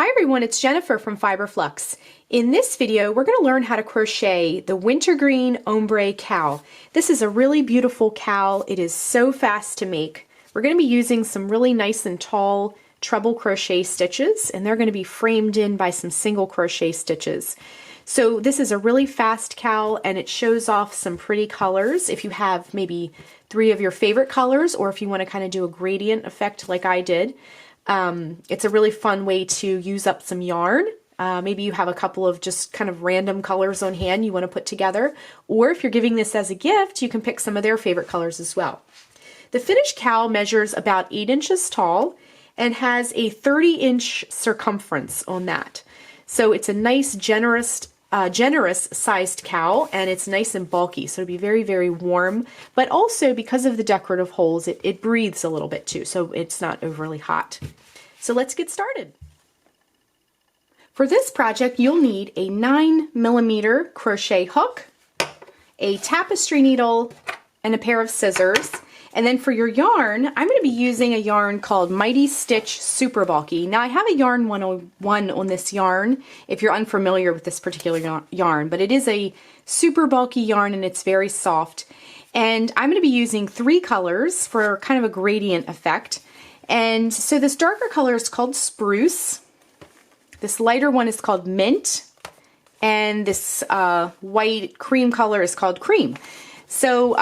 Hi everyone, it's Jennifer from Fiberflux. In this video, we're going to learn how to crochet the wintergreen ombre cowl. This is a really beautiful cowl. It is so fast to make. We're going to be using some really nice and tall treble crochet stitches, and they're going to be framed in by some single crochet stitches. So this is a really fast cowl, and it shows off some pretty colors. If you have maybe 3 of your favorite colors, or if you want to kind of do a gradient effect like I did, it's a really fun way to use up some yarn. Maybe you have a couple of just kind of random colors on hand you want to put together, or if you're giving this as a gift, you can pick some of their favorite colors as well. The finished cowl measures about 8 inches tall and has a 30-inch circumference on that. So it's a nice, generous sized cowl, and it's nice and bulky, so it'll be very, very warm, but also because of the decorative holes, it breathes a little bit too, so it's not overly hot. So let's get started. For this project, you'll need a 9mm crochet hook, a tapestry needle, and a pair of scissors. And then for your yarn, I'm going to be using a yarn called Mighty Stitch Super Bulky. Now I have a yarn 101 on this yarn if you're unfamiliar with this particular yarn, but it is a super bulky yarn and it's very soft. And I'm going to be using 3 colors for kind of a gradient effect. And so this darker color is called Spruce, this lighter one is called Mint, and this white cream color is called Cream. So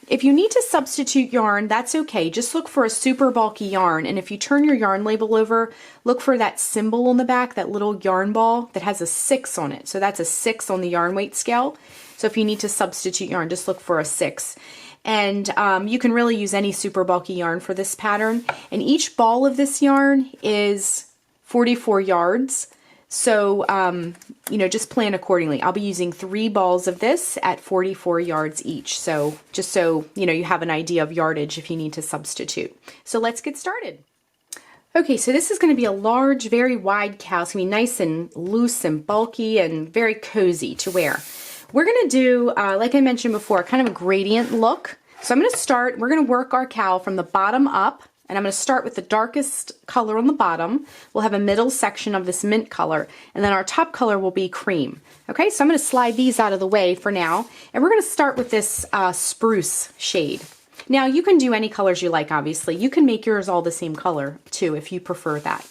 if you need to substitute yarn, that's okay. Just look for a super bulky yarn, and if you turn your yarn label over, look for that symbol on the back, that little yarn ball that has a 6 on it. So that's a 6 on the yarn weight scale. So if you need to substitute yarn, just look for a 6. And you can really use any super bulky yarn for this pattern. And each ball of this yarn is 44 yards. So, you know, just plan accordingly. I'll be using 3 balls of this at 44 yards each. So just so, you know, you have an idea of yardage if you need to substitute. So let's get started. Okay, so this is going to be a large, very wide cowl. It's going to be nice and loose and bulky and very cozy to wear. We're going to do, like I mentioned before, kind of a gradient look. So I'm going to start, we're going to work our cowl from the bottom up. And I'm going to start with the darkest color on the bottom. We'll have a middle section of this mint color, and then our top color will be cream. Okay, so I'm going to slide these out of the way for now, and we're going to start with this spruce shade. Now you can do any colors you like, obviously. You can make yours all the same color too if you prefer that.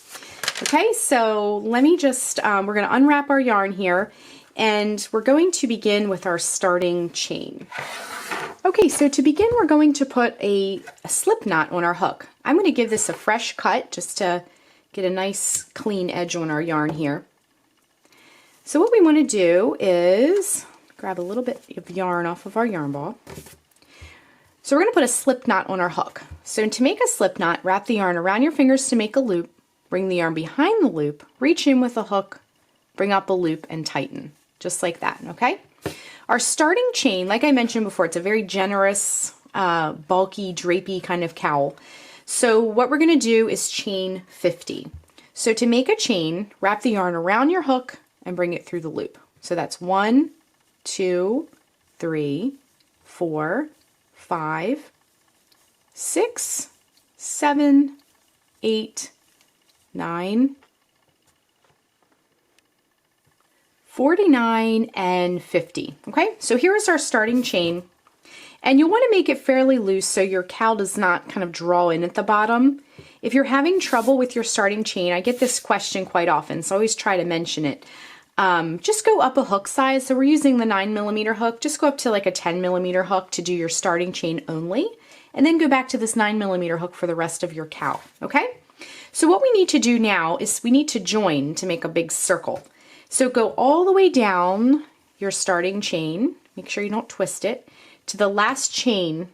Okay, so let me just, we're going to unwrap our yarn here, and we're going to begin with our starting chain. Okay, so to begin, we're going to put a slip knot on our hook. I'm going to give this a fresh cut just to get a nice clean edge on our yarn here. So what we want to do is grab a little bit of yarn off of our yarn ball. So we're going to put a slip knot on our hook. So to make a slip knot, wrap the yarn around your fingers to make a loop, bring the yarn behind the loop, reach in with a hook, bring up a loop, and tighten, just like that, okay? Our starting chain, like I mentioned before, it's a very generous, bulky, drapey kind of cowl. So what we're going to do is chain 50. So to make a chain, wrap the yarn around your hook and bring it through the loop. So that's 1, 2, 3, 4, 5, 6, 7, 8, 9, 49, and 50. Okay, so here is our starting chain, and you'll want to make it fairly loose so your cowl does not kind of draw in at the bottom. If you're having trouble with your starting chain, I get this question quite often, so I always try to mention it. Just go up a hook size. So we're using the 9mm hook. Just go up to like a 10mm hook to do your starting chain only, and then go back to this 9mm hook for the rest of your cowl. Okay, so what we need to do now is we need to join to make a big circle. So go all the way down your starting chain, make sure you don't twist it, to the last chain,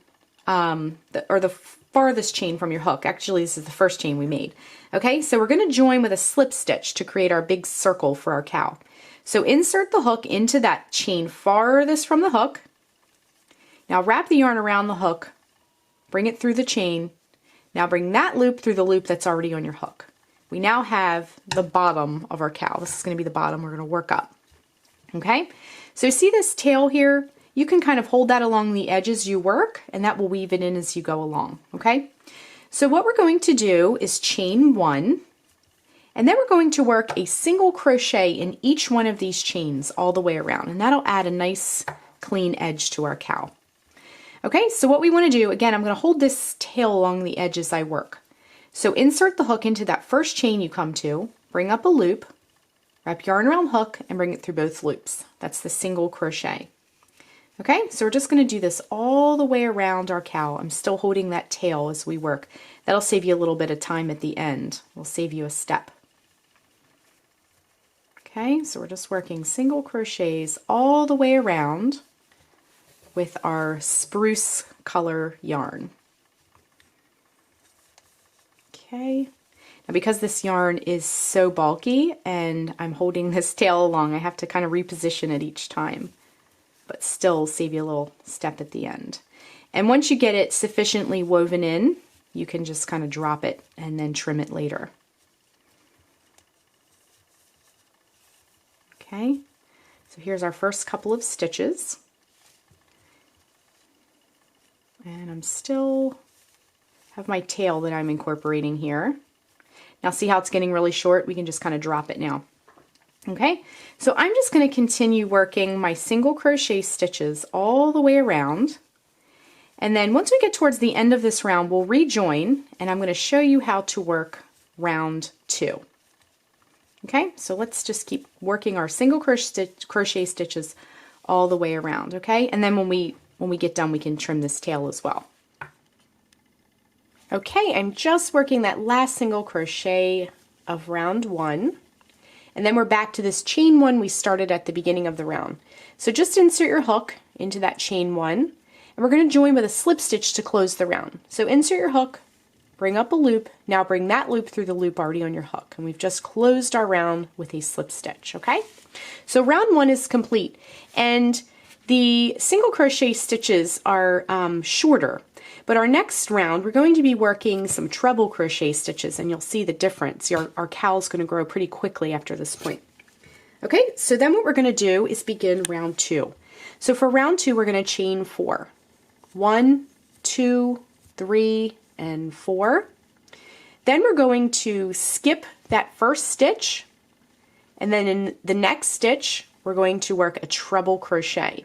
or the farthest chain from your hook. Actually, this is the first chain we made. Okay, so we're going to join with a slip stitch to create our big circle for our cowl. So insert the hook into that chain farthest from the hook. Now wrap the yarn around the hook, bring it through the chain. Now bring that loop through the loop that's already on your hook. We now have the bottom of our cowl. This is going to be the bottom we're going to work up. Okay, so see this tail here? You can kind of hold that along the edge as you work, and that will weave it in as you go along. Okay, so what we're going to do is chain 1, And then we're going to work a single crochet in each one of these chains all the way around, and that'll add a nice clean edge to our cowl. Okay, so what we want to do, again, I'm going to hold this tail along the edge as I work. So insert the hook into that first chain you come to, bring up a loop, wrap yarn around hook, and bring it through both loops. That's the single crochet. Okay, so we're just going to do this all the way around our cowl. I'm still holding that tail as we work. That'll save you a little bit of time at the end. We'll save you a step. Okay, so we're just working single crochets all the way around with our spruce color yarn. Okay, now because this yarn is so bulky and I'm holding this tail along, I have to kind of reposition it each time, but still save you a little step at the end. And once you get it sufficiently woven in, you can just kind of drop it and then trim it later. Okay, so here's our first couple of stitches. And I'm still have my tail that I'm incorporating here. Now see how it's getting really short? We can just kind of drop it now. Okay, so I'm just going to continue working my single crochet stitches all the way around. And then once we get towards the end of this round, we'll rejoin, and I'm going to show you how to work round 2. Okay, so let's just keep working our single crochet stitches all the way around, okay? And then when we get done, we can trim this tail as well. Okay, I'm just working that last single crochet of round 1. And then we're back to this chain 1 we started at the beginning of the round. So just insert your hook into that chain 1, and we're going to join with a slip stitch to close the round. So insert your hook, bring up a loop, now bring that loop through the loop already on your hook, and we've just closed our round with a slip stitch, okay? So round 1 is complete, and the single crochet stitches are shorter, but our next round we're going to be working some treble crochet stitches, and you'll see the difference. Our cowl is going to grow pretty quickly after this point. Okay, so then what we're going to do is begin round 2. So for round 2 we're going to chain 4. 1, 2, 3, and 4. Then we're going to skip that first stitch, and then in the next stitch we're going to work a treble crochet.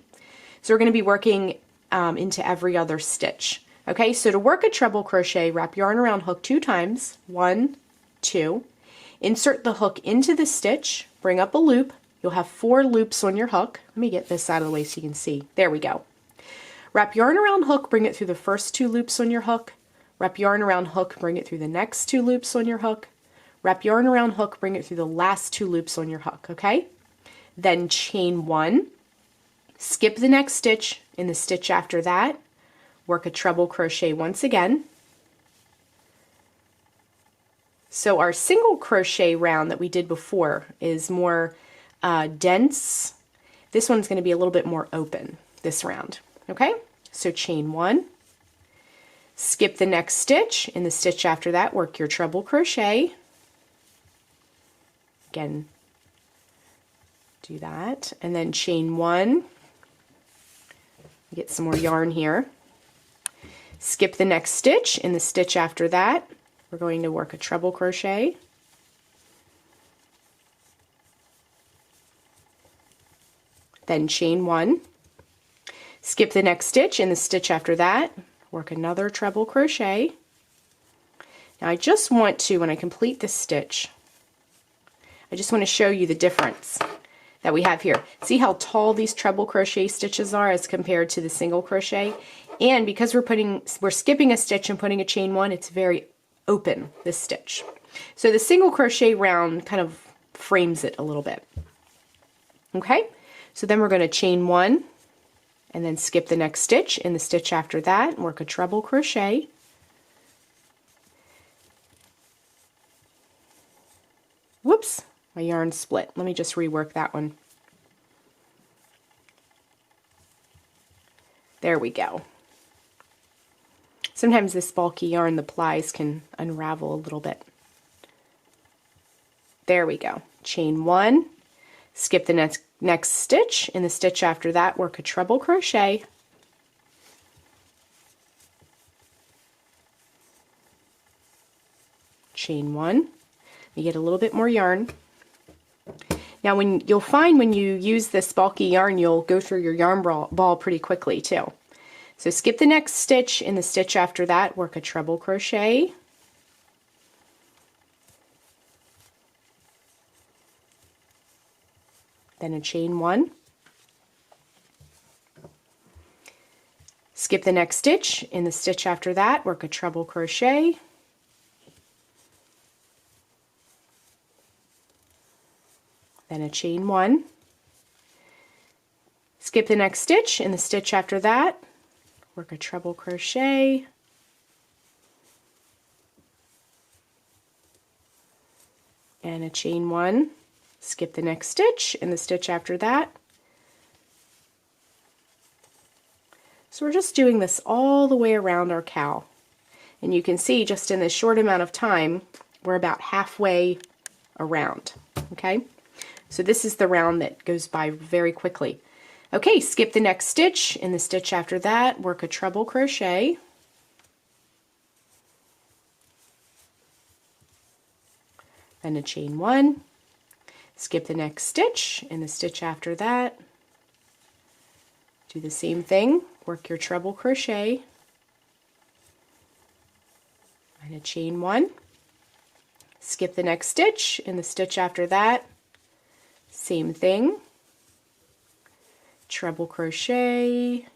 So we're going to be working into every other stitch. Okay, so to work a treble crochet, wrap yarn around hook 2 times, 1, 2, insert the hook into the stitch, bring up a loop. You'll have 4 loops on your hook. Let me get this out of the way so you can see. There we go. Wrap yarn around hook, bring it through the first 2 loops on your hook. Wrap yarn around hook, bring it through the next 2 loops on your hook. Wrap yarn around hook, bring it through the last 2 loops on your hook, okay? Then chain 1, skip the next stitch, in the stitch after that, work a treble crochet once again. So our single crochet round that we did before is more dense. This one's going to be a little bit more open this round, okay? So chain 1, skip the next stitch, in the stitch after that work your treble crochet. Again, do that, and then chain 1, get some more yarn here, skip the next stitch, in the stitch after that we're going to work a treble crochet, then chain 1, skip the next stitch, in the stitch after that work another treble crochet. Now I just want to, when I complete this stitch, I just want to show you the difference that we have here. See how tall these treble crochet stitches are as compared to the single crochet? And because we're skipping a stitch and putting a chain 1, it's very open, this stitch. So the single crochet round kind of frames it a little bit. Okay, so then we're going to chain 1 and then skip the next stitch, in the stitch after that work a treble crochet. Whoops, my yarn split. Let me just rework that one. There we go. Sometimes this bulky yarn, the plies can unravel a little bit. There we go. Chain 1, skip the next stitch, in the stitch after that work a treble crochet. Chain 1, You get a little bit more yarn. Now you'll find when you use this bulky yarn, you'll go through your yarn ball pretty quickly too. So skip the next stitch. In the stitch after that, work a treble crochet. Then a chain 1. Skip the next stitch. In the stitch after that, work a treble crochet. Then a chain 1. Skip the next stitch. In the stitch after that, work a treble crochet. And a chain 1. Skip the next stitch. In the stitch after that. So we're just doing this all the way around our cowl. And you can see just in this short amount of time, we're about halfway around, okay? So this is the round that goes by very quickly. Okay, skip the next stitch. In the stitch after that, work a treble crochet. Then a chain 1. Skip the next stitch. In the stitch after that, do the same thing. Work your treble crochet and a chain 1. Skip the next stitch. In the stitch after that, same thing. Treble crochet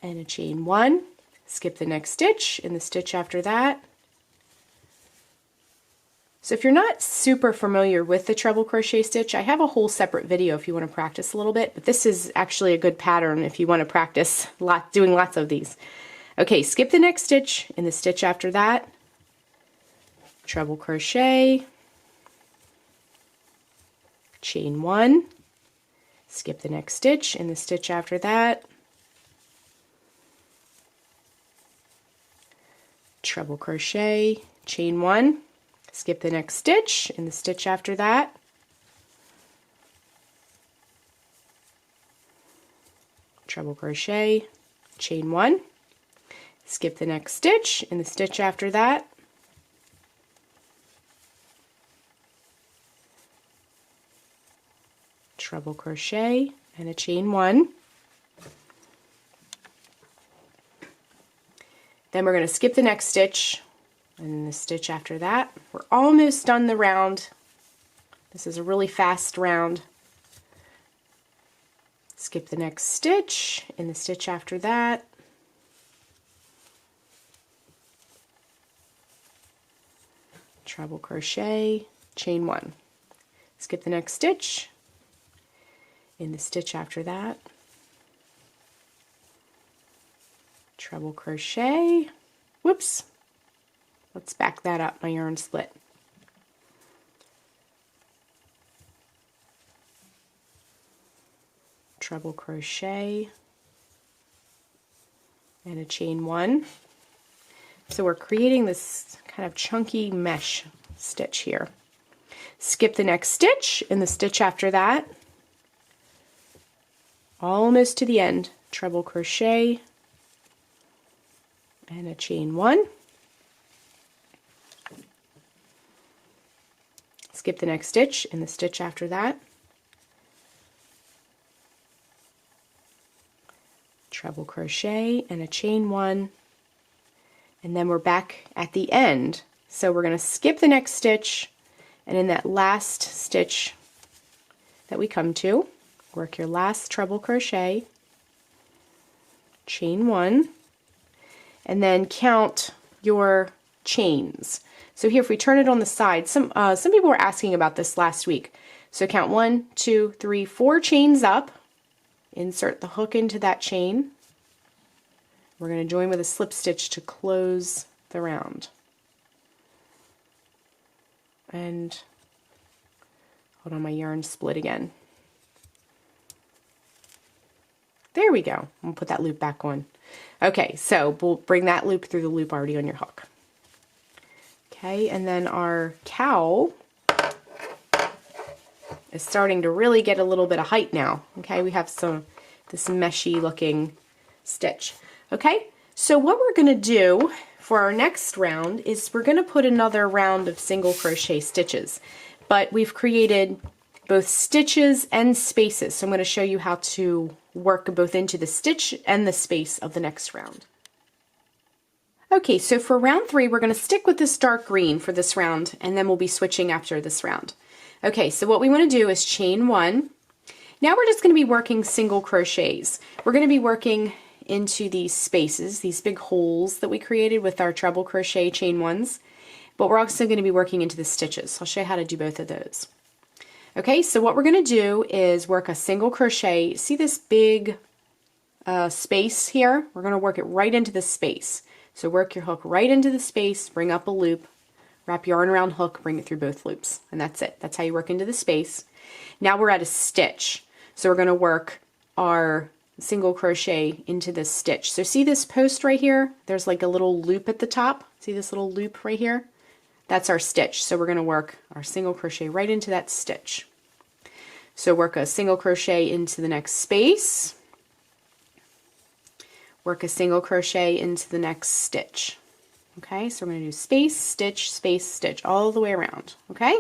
and a chain 1. Skip the next stitch. In the stitch after that. So if you're not super familiar with the treble crochet stitch, I have a whole separate video if you want to practice a little bit, but this is actually a good pattern if you want to practice doing lots of these. Okay, skip the next stitch. In the stitch after that, treble crochet, chain 1, skip the next stitch. In the stitch after that, treble crochet, chain 1, skip the next stitch. In the stitch after that, treble crochet, chain 1, skip the next stitch. In the stitch after that, treble crochet and a chain 1. Then we're going to skip the next stitch. And the stitch after that. We're almost done the round. This is a really fast round. Skip the next stitch. In the stitch after that, treble crochet, chain 1. Skip the next stitch. In the stitch after that, treble crochet. Whoops. Let's back that up, my yarn split. Treble crochet and a chain 1. So we're creating this kind of chunky mesh stitch here. Skip the next stitch. In the stitch after that, almost to the end, treble crochet and a chain 1. Skip the next stitch. In the stitch after that, treble crochet and a chain 1, and then we're back at the end. So we're going to skip the next stitch, and in that last stitch that we come to, work your last treble crochet, chain 1, and then count your chains. So here, if we turn it on the side, some people were asking about this last week. So count 1, 2, 3, 4 chains up. Insert the hook into that chain. We're going to join with a slip stitch to close the round. And hold on, my yarn split again. There we go. I'll put that loop back on. Okay, so we'll bring that loop through the loop already on your hook. Okay, and then our cowl is starting to really get a little bit of height now. Okay, we have this meshy looking stitch. Okay, so what we're going to do for our next round is we're going to put another round of single crochet stitches, but we've created both stitches and spaces. So I'm going to show you how to work both into the stitch and the space of the next round. Okay, so for round 3, we're going to stick with this dark green for this round, and then we'll be switching after this round. Okay, so what we want to do is chain 1. Now we're just going to be working single crochets. We're going to be working into these spaces, these big holes that we created with our treble crochet chain 1s, but we're also going to be working into the stitches. I'll show you how to do both of those. Okay, so what we're going to do is work a single crochet. See this big space here? We're going to work it right into the space. So work your hook right into the space, bring up a loop, wrap yarn around hook, bring it through both loops, and that's it. That's how you work into the space. Now we're at a stitch. So we're going to work our single crochet into this stitch. So see this post right here? There's like a little loop at the top. See this little loop right here? That's our stitch. So we're going to work our single crochet right into that stitch. So work a single crochet into the next space. Work a single crochet into the next stitch. Okay, so we're going to do space, stitch, all the way around. Okay?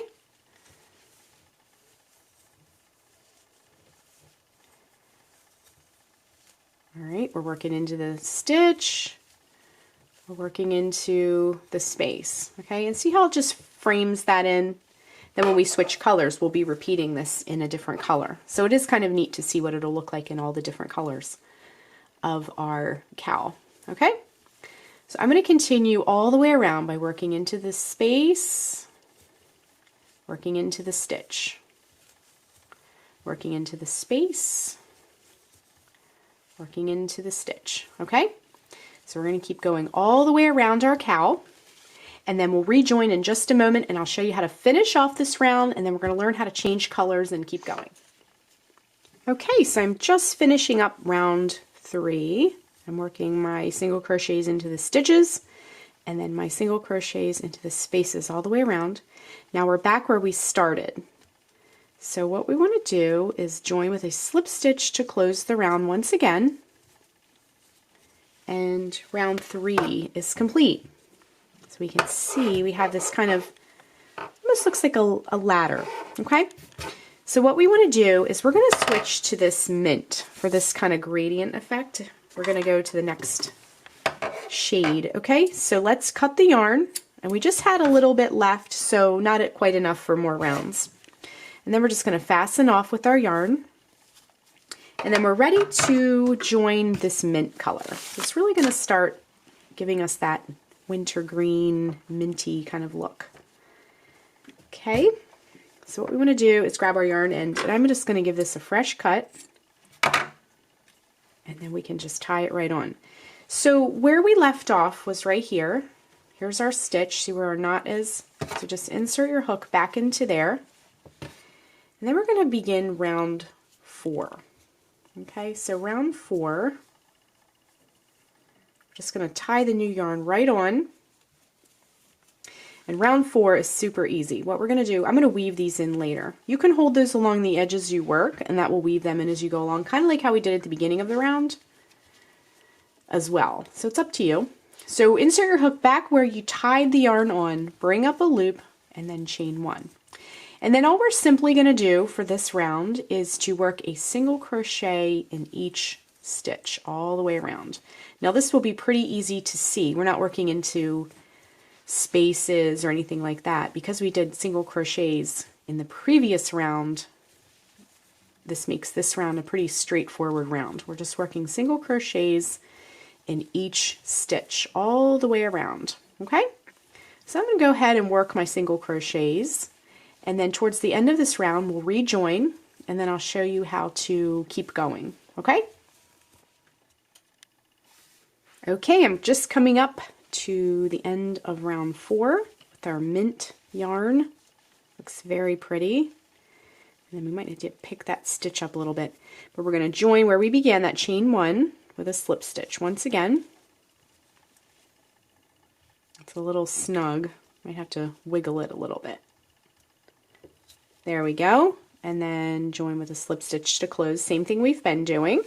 All right, we're working into the stitch. We're working into the space. Okay, and see how it just frames that in? Then when we switch colors, we'll be repeating this in a different color. So it is kind of neat to see what it'll look like in all the different colors of our cowl. Okay, so I'm going to continue all the way around by working into the space, working into the stitch, working into the space, working into the stitch. Okay, so we're going to keep going all the way around our cowl, and then we'll rejoin in just a moment, and I'll show you how to finish off this round, and then we're going to learn how to change colors and keep going. Okay, so I'm just finishing up round 3. I'm working my single crochets into the stitches and then my single crochets into the spaces all the way around. Now we're back where we started. So what we want to do is join with a slip stitch to close the round once again, and round 3 is complete. So we can see we have this kind of, almost looks like a ladder. Okay, so what we want to do is we're going to switch to this mint for this kind of gradient effect. We're going to go to the next shade. Okay, so let's cut the yarn, and we just had a little bit left, so not quite enough for more rounds. And then we're just going to fasten off with our yarn, and then we're ready to join this mint color. It's really going to start giving us that wintergreen minty kind of look. Okay, so what we want to do is grab our yarn end, and I'm just going to give this a fresh cut, and then we can just tie it right on. So where we left off was right here. Here's our stitch. See where our knot is? So just insert your hook back into there, and then we're going to begin round 4. Okay, so round 4, we're just going to tie the new yarn right on. And round 4 is super easy. What we're going to do, I'm going to weave these in later. You can hold those along the edges as you work, and that will weave them in as you go along, kind of like how we did at the beginning of the round as well. So it's up to you. So insert your hook back where you tied the yarn on, bring up a loop, and then chain 1. And then all we're simply going to do for this round is to work a single crochet in each stitch all the way around. Now this will be pretty easy to see. We're not working into spaces or anything like that because we did single crochets in the previous round. This makes this round a pretty straightforward round. We're just working single crochets in each stitch all the way around. Okay, so I'm going to go ahead and work my single crochets, and then towards the end of this round we'll rejoin, and then I'll show you how to keep going. Okay, I'm just coming up to the end of round 4 with our mint yarn. Looks very pretty. And then we might need to pick that stitch up a little bit, but we're going to join where we began, that chain 1, with a slip stitch once again. It's a little snug. Might have to wiggle it a little bit. There we go. And then join with a slip stitch to close. Same thing we've been doing.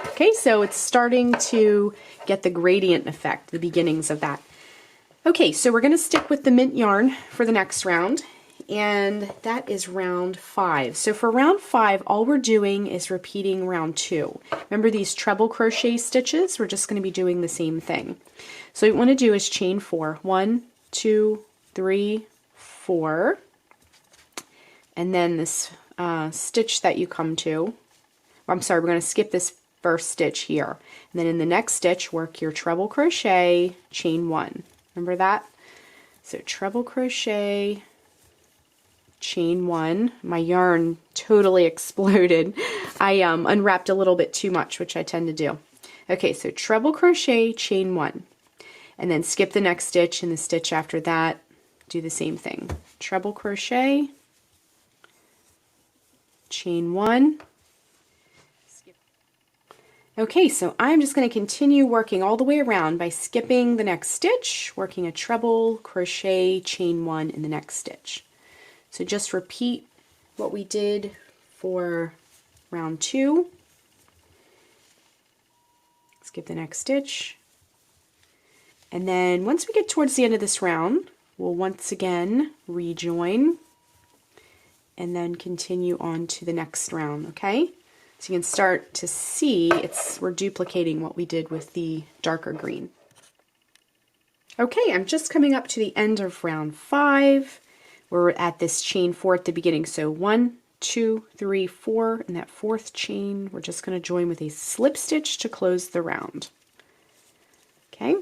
Okay, so it's starting to get the gradient effect, the beginnings of that. Okay, so we're going to stick with the mint yarn for the next round, and that is round 5. So for round 5, all we're doing is repeating round 2. Remember these treble crochet stitches? We're just going to be doing the same thing. So what we want to do is chain 4. 1, 2, 3, 4, and then this stitch that you come to, I'm sorry, we're going to skip this first stitch here, and then in the next stitch work your treble crochet, chain 1. Remember that? So treble crochet, chain 1. My yarn totally exploded. I unwrapped a little bit too much, which I tend to do. Okay, so treble crochet, chain 1, and then skip the next stitch, and the stitch after that do the same thing. Treble crochet, chain 1. Okay, so I'm just going to continue working all the way around by skipping the next stitch, working a treble crochet, chain 1 in the next stitch. So just repeat what we did for round 2. Skip the next stitch. And then once we get towards the end of this round, we'll once again rejoin and then continue on to the next round, okay? So you can start to see we're duplicating what we did with the darker green. Okay, I'm just coming up to the end of round 5. We're at this chain 4 at the beginning. So 1, 2, 3, 4, and that 4th chain, we're just going to join with a slip stitch to close the round. Okay,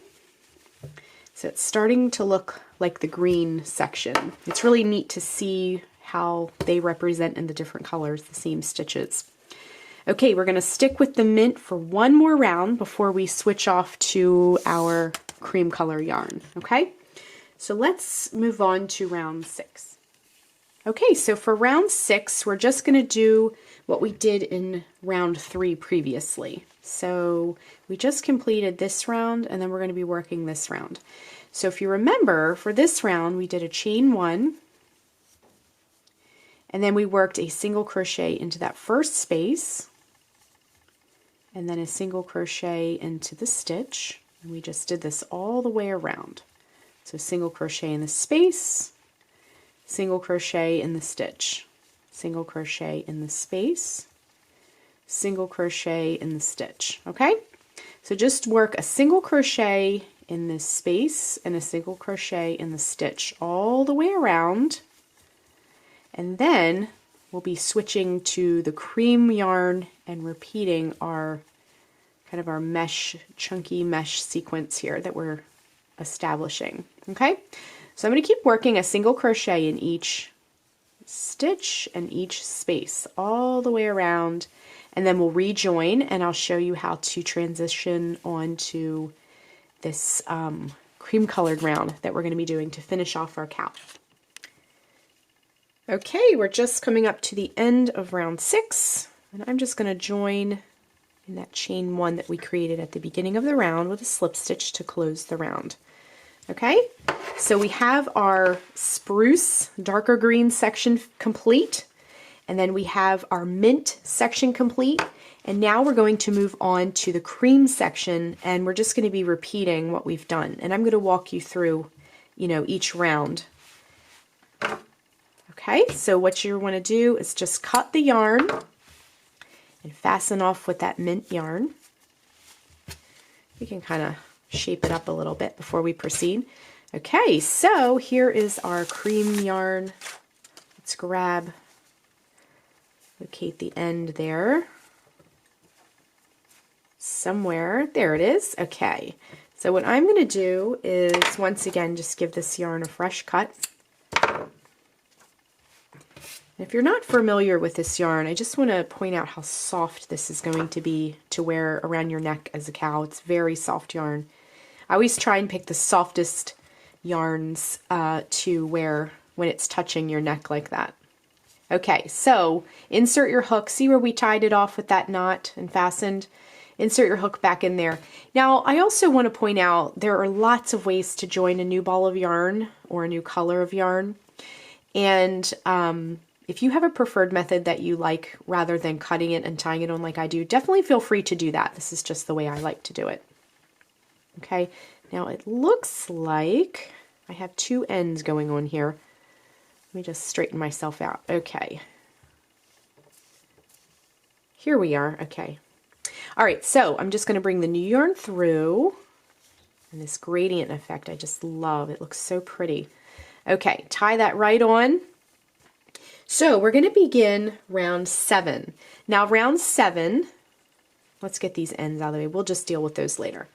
so it's starting to look like the green section. It's really neat to see how they represent in the different colors the same stitches. Okay, we're going to stick with the mint for one more round before we switch off to our cream color yarn, okay? So let's move on to round 6. Okay, so for round 6, we're just going to do what we did in round 3 previously. So we just completed this round, and then we're going to be working this round. So if you remember, for this round, we did a chain 1, and then we worked a single crochet into that first space, and then a single crochet into the stitch, and we just did this all the way around. So single crochet in the space, single crochet in the stitch, single crochet in the space, single crochet in the stitch, okay? So just work a single crochet in this space and a single crochet in the stitch all the way around, and then we'll be switching to the cream yarn and repeating our kind of our mesh, chunky mesh sequence here that we're establishing. Okay, so I'm going to keep working a single crochet in each stitch and each space all the way around, and then we'll rejoin and I'll show you how to transition onto this cream colored round that we're going to be doing to finish off our cow. Okay, we're just coming up to the end of round 6, and I'm just going to join in that chain 1 that we created at the beginning of the round with a slip stitch to close the round. Okay, so we have our spruce darker green section complete, and then we have our mint section complete, and now we're going to move on to the cream section, and we're just going to be repeating what we've done, and I'm going to walk you through, each round. Okay, so what you want to do is just cut the yarn and fasten off with that mint yarn. You can kind of shape it up a little bit before we proceed. Okay, so here is our cream yarn. Let's locate the end there. Somewhere, there it is. Okay, so what I'm going to do is once again just give this yarn a fresh cut. If you're not familiar with this yarn, I just want to point out how soft this is going to be to wear around your neck as a cow. It's very soft yarn. I always try and pick the softest yarns to wear when it's touching your neck like that. Okay, so insert your hook. See where we tied it off with that knot and fastened? Insert your hook back in there. Now, I also want to point out there are lots of ways to join a new ball of yarn or a new color of yarn. And if you have a preferred method that you like rather than cutting it and tying it on like I do, definitely feel free to do that. This is just the way I like to do it. Okay, now it looks like I have two ends going on here. Let me just straighten myself out. Okay. Here we are. Okay. All right, so I'm just going to bring the new yarn through, and this gradient effect I just love. It looks so pretty. Okay, tie that right on. So we're going to begin round 7. Now round 7, let's get these ends out of the way. We'll just deal with those later.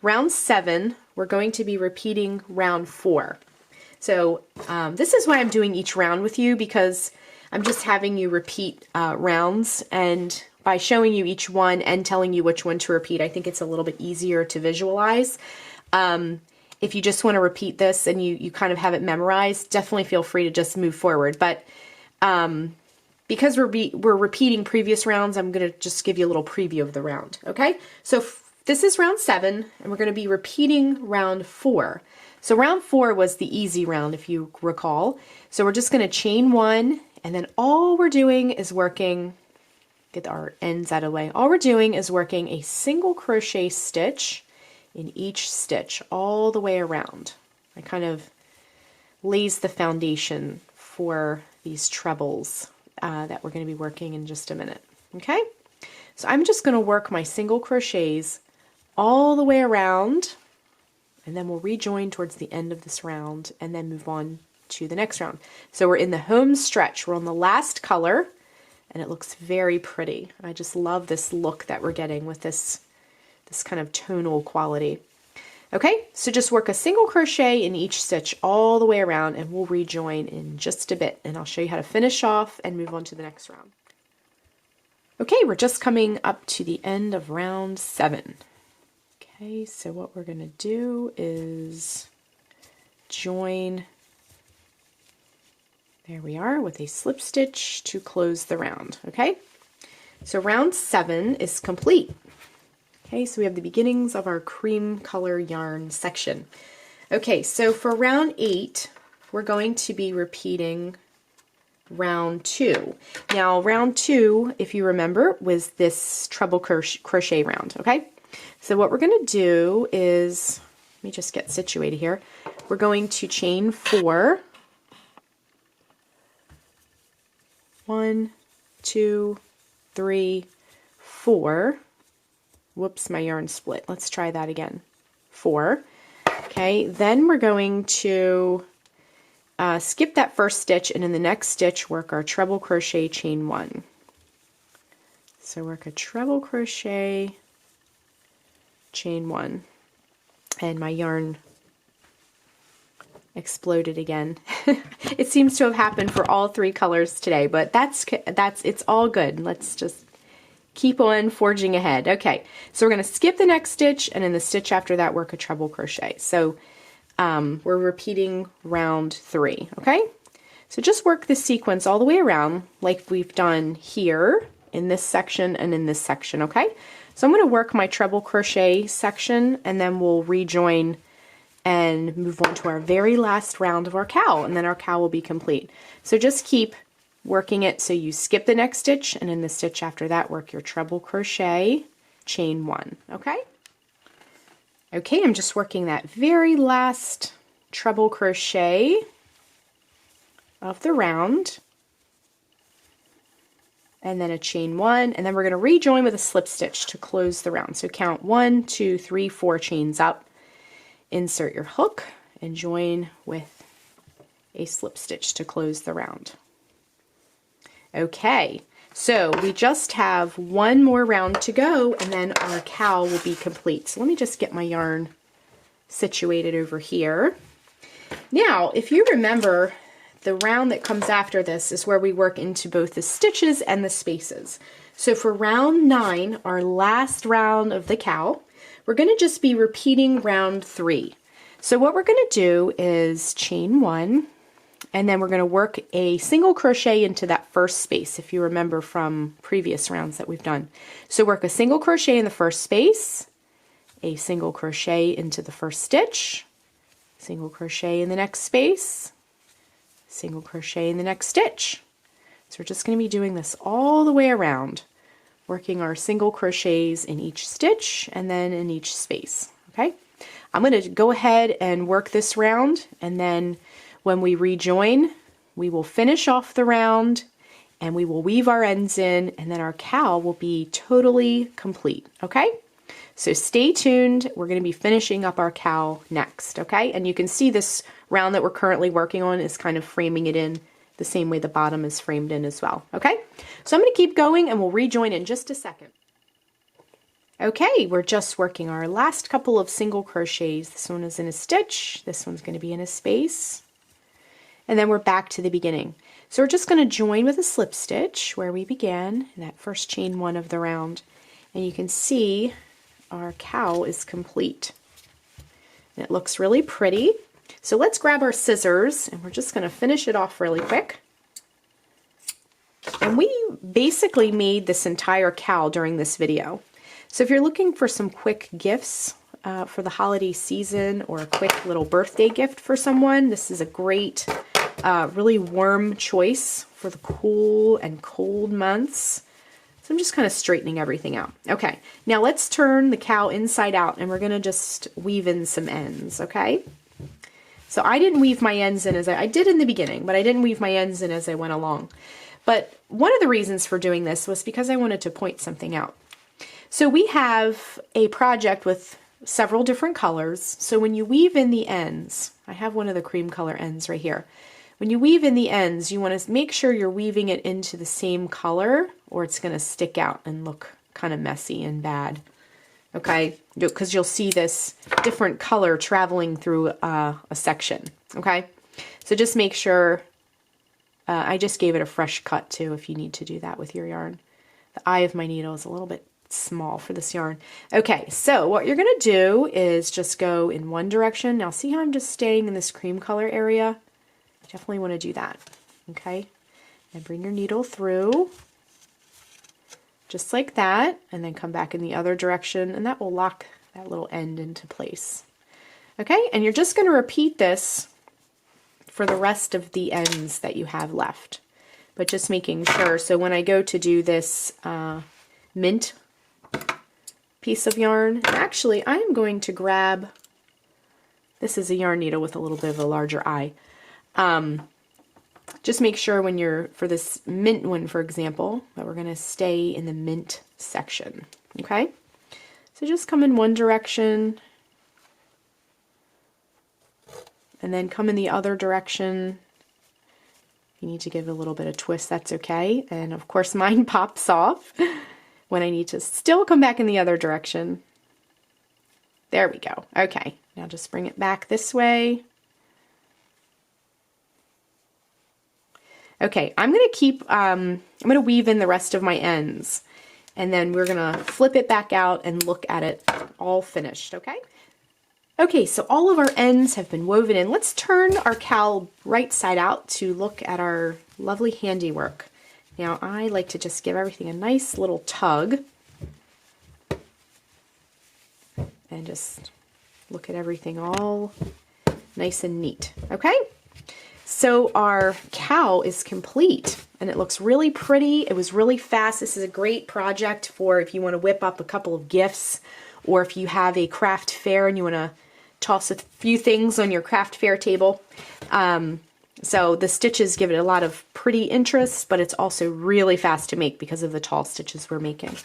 Round 7, we're going to be repeating round 4. So this is why I'm doing each round with you, because I'm just having you repeat rounds, and by showing you each one and telling you which one to repeat, I think it's a little bit easier to visualize. If you just want to repeat this and you kind of have it memorized, definitely feel free to just move forward. But because we're repeating previous rounds, I'm going to just give you a little preview of the round. Okay, so this is round 7, and we're going to be repeating round 4. So round 4 was the easy round, if you recall. So we're just going to chain 1, and then all we're doing is working, get our ends out of the way, all we're doing is working a single crochet stitch in each stitch all the way around. It kind of lays the foundation for these trebles that we're going to be working in just a minute. Okay, so I'm just going to work my single crochets all the way around, and then we'll rejoin towards the end of this round and then move on to the next round. So we're in the home stretch. We're on the last color, and it looks very pretty. I just love this look that we're getting with this kind of tonal quality. Okay, so just work a single crochet in each stitch all the way around, and we'll rejoin in just a bit, and I'll show you how to finish off and move on to the next round. Okay, we're just coming up to the end of round 7. Okay, so what we're going to do is join, there we are, with a slip stitch to close the round. Okay, so round 7 is complete. Okay, so we have the beginnings of our cream color yarn section. Okay, so for round 8, we're going to be repeating round 2. Now, round 2, if you remember, was this treble crochet round. Okay, so what we're going to do is, let me just get situated here. We're going to chain 4. 1, 2, 3, 4. Whoops, my yarn split. Let's try that again. 4. Okay, then we're going to skip that first stitch, and in the next stitch work our treble crochet, chain 1. So work a treble crochet, chain 1, and my yarn exploded again. It seems to have happened for all 3 colors today, but it's all good. Let's just keep on forging ahead. Okay, so we're going to skip the next stitch, and in the stitch after that work a treble crochet. So we're repeating round 3. Okay, so just work this sequence all the way around like we've done here in this section and in this section. Okay, so I'm going to work my treble crochet section, and then we'll rejoin and move on to our very last round of our cowl, and then our cowl will be complete. So just keep working it, so you skip the next stitch, and in the stitch after that work your treble crochet, chain 1. Okay, I'm just working that very last treble crochet of the round, and then a chain 1, and then we're going to rejoin with a slip stitch to close the round. So count 1, 2, 3, 4 chains up, insert your hook, and join with a slip stitch to close the round. Okay, so we just have one more round to go, and then our cowl will be complete. So let me just get my yarn situated over here. Now, if you remember, the round that comes after this is where we work into both the stitches and the spaces. So for round 9, our last round of the cowl, we're going to just be repeating round 3. So what we're going to do is chain 1, and then we're going to work a single crochet into that first space, if you remember from previous rounds that we've done. So work a single crochet in the first space, a single crochet into the first stitch, single crochet in the next space, single crochet in the next stitch. So we're just going to be doing this all the way around, working our single crochets in each stitch and then in each space. Okay, I'm going to go ahead and work this round, and then when we rejoin, we will finish off the round and we will weave our ends in, and then our cowl will be totally complete, okay? So stay tuned. We're going to be finishing up our cowl next, okay? And you can see this round that we're currently working on is kind of framing it in the same way the bottom is framed in as well, okay? So I'm going to keep going and we'll rejoin in just a second. Okay, we're just working our last couple of single crochets. This one is in a stitch, this one's going to be in a space, and then we're back to the beginning. So we're just going to join with a slip stitch where we began in that first chain one of the round, and you can see our cowl is complete. And it looks really pretty. So let's grab our scissors and we're just going to finish it off really quick. And we basically made this entire cowl during this video. So if you're looking for some quick gifts for the holiday season, or a quick little birthday gift for someone, this is a great, really warm choice for the cool and cold months. So I'm just kind of straightening everything out. Okay, now let's turn the cowl inside out and we're going to just weave in some ends, okay? So I didn't weave my ends in as I did in the beginning, but I didn't weave my ends in as I went along. But one of the reasons for doing this was because I wanted to point something out. So we have a project with several different colors. So when you weave in the ends, I have one of the cream color ends right here. When you weave in the ends, you want to make sure you're weaving it into the same color, or it's going to stick out and look kind of messy and bad. Okay, because you'll see this different color traveling through a section. Okay, so just make sure. I just gave it a fresh cut too if you need to do that with your yarn. The eye of my needle is a little bit small for this yarn. Okay, so what you're going to do is just go in one direction. Now see how I'm just staying in this cream color area? Definitely want to do that. Okay, and bring your needle through just like that, and then come back in the other direction, and that will lock that little end into place. Okay, and you're just going to repeat this for the rest of the ends that you have left, but just making sure. So when I go to do this mint piece of yarn, actually I am going to grab, this is a yarn needle with a little bit of a larger eye. Just make sure when you're, for this mint one, for example, that we're going to stay in the mint section. Okay, so just come in one direction and then come in the other direction. You need to give it a little bit of twist, that's okay. And of course mine pops off when I need to still come back in the other direction. There we go. Okay, now just bring it back this way. Okay, I'm going to keep, I'm going to weave in the rest of my ends, and then we're going to flip it back out and look at it all finished, okay? Okay, so all of our ends have been woven in. Let's turn our cowl right side out to look at our lovely handiwork. Now, I like to just give everything a nice little tug and just look at everything all nice and neat, okay? So our cowl is complete and it looks really pretty. It was really fast. This is a great project for if you want to whip up a couple of gifts, or if you have a craft fair and you want to toss a few things on your craft fair table. So the stitches give it a lot of pretty interest, but it's also really fast to make because of the tall stitches we're making.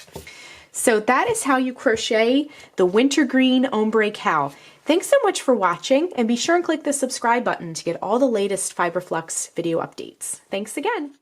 So that is how you crochet the wintergreen ombre cowl. Thanks so much for watching, and be sure and click the subscribe button to get all the latest Fiberflux video updates. Thanks again.